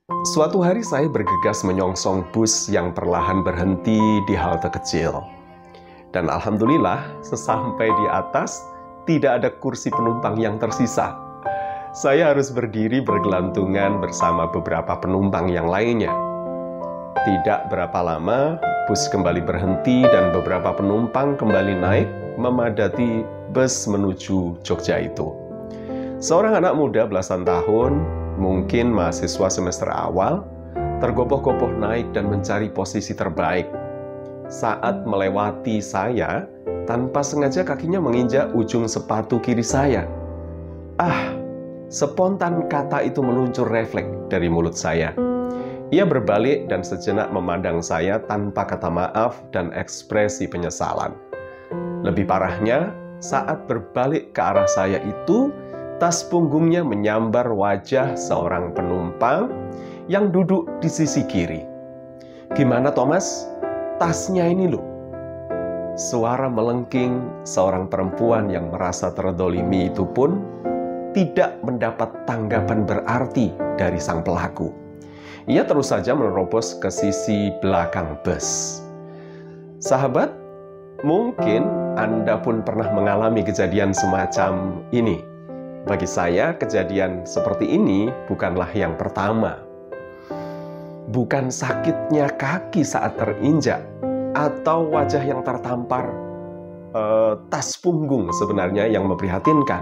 Suatu hari saya bergegas menyongsong bus yang perlahan berhenti di halte kecil. Dan alhamdulillah, sesampai di atas, tidak ada kursi penumpang yang tersisa. Saya harus berdiri bergelantungan bersama beberapa penumpang yang lainnya. Tidak berapa lama, bus kembali berhenti dan beberapa penumpang kembali naik memadati bus menuju Jogja itu. Seorang anak muda belasan tahun, mungkin mahasiswa semester awal, tergopoh-gopoh naik dan mencari posisi terbaik. Saat melewati saya, tanpa sengaja kakinya menginjak ujung sepatu kiri saya. Spontan kata itu meluncur refleks dari mulut saya. Ia berbalik dan sejenak memandang saya tanpa kata maaf dan ekspresi penyesalan. Lebih parahnya, saat berbalik ke arah saya itu, tas punggungnya menyambar wajah seorang penumpang yang duduk di sisi kiri. "Gimana, Thomas? Tasnya ini loh." Suara melengking seorang perempuan yang merasa terdolimi itu pun tidak mendapat tanggapan berarti dari sang pelaku. Ia terus saja menerobos ke sisi belakang bus. Sahabat, mungkin Anda pun pernah mengalami kejadian semacam ini. Bagi saya, kejadian seperti ini bukanlah yang pertama. Bukan sakitnya kaki saat terinjak atau wajah yang tertampar tas punggung sebenarnya yang memprihatinkan.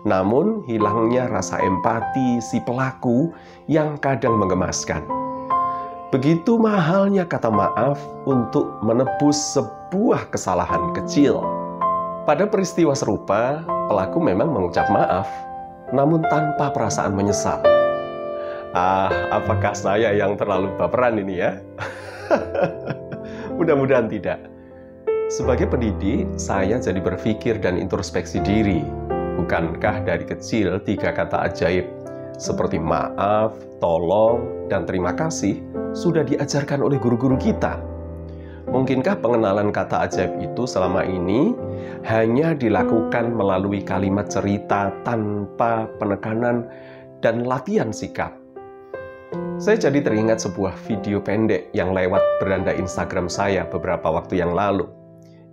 Namun, hilangnya rasa empati si pelaku yang kadang menggemaskan. Begitu mahalnya kata maaf untuk menebus sebuah kesalahan kecil. Pada peristiwa serupa, pelaku memang mengucap maaf, namun tanpa perasaan menyesal. Apakah saya yang terlalu baperan ini ya? Mudah-mudahan tidak. Sebagai pendidik, saya jadi berpikir dan introspeksi diri. Bukankah dari kecil 3 kata ajaib seperti maaf, tolong, dan terima kasih sudah diajarkan oleh guru-guru kita? Mungkinkah pengenalan kata ajaib itu selama ini hanya dilakukan melalui kalimat cerita tanpa penekanan dan latihan sikap? Saya jadi teringat sebuah video pendek yang lewat beranda Instagram saya beberapa waktu yang lalu.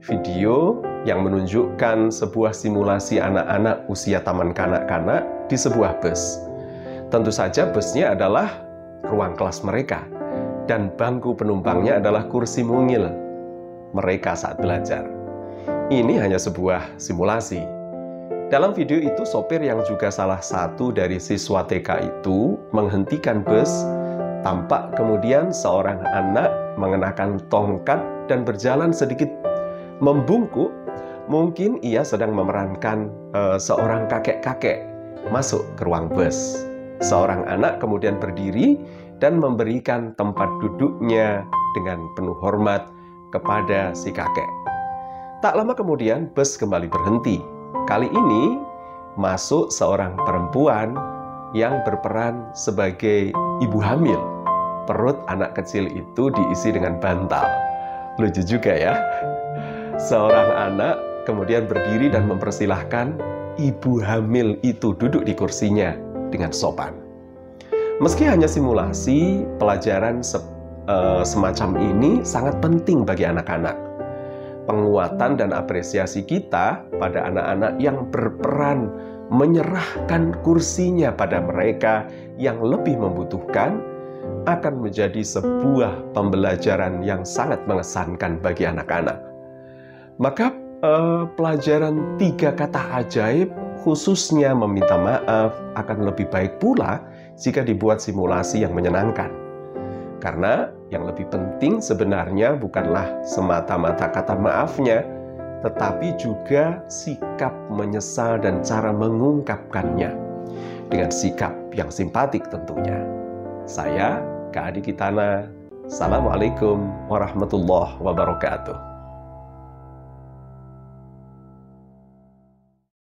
Video yang menunjukkan sebuah simulasi anak-anak usia taman kanak-kanak di sebuah bus. Tentu saja busnya adalah ruang kelas mereka. Dan bangku penumpangnya adalah kursi mungil mereka saat belajar. Ini hanya sebuah simulasi. Dalam video itu, sopir yang juga salah satu dari siswa TK itu menghentikan bus. Tampak kemudian seorang anak mengenakan tongkat dan berjalan sedikit membungkuk. Mungkin ia sedang memerankan seorang kakek-kakek masuk ke ruang bus. Seorang anak kemudian berdiri dan memberikan tempat duduknya dengan penuh hormat kepada si kakek. Tak lama kemudian bus kembali berhenti. Kali ini masuk seorang perempuan yang berperan sebagai ibu hamil. Perut anak kecil itu diisi dengan bantal. Lucu juga ya. Seorang anak kemudian berdiri dan mempersilahkan ibu hamil itu duduk di kursinya dengan sopan. Meski hanya simulasi, pelajaran semacam ini sangat penting bagi anak-anak. Penguatan dan apresiasi kita pada anak-anak yang berperan menyerahkan kursinya pada mereka yang lebih membutuhkan akan menjadi sebuah pembelajaran yang sangat mengesankan bagi anak-anak. Maka pelajaran 3 kata ajaib, khususnya meminta maaf, akan lebih baik pula jika dibuat simulasi yang menyenangkan. Karena yang lebih penting sebenarnya bukanlah semata-mata kata maafnya, tetapi juga sikap menyesal dan cara mengungkapkannya. Dengan sikap yang simpatik tentunya. Saya, Kak Adi Kitana. Assalamualaikum warahmatullahi wabarakatuh.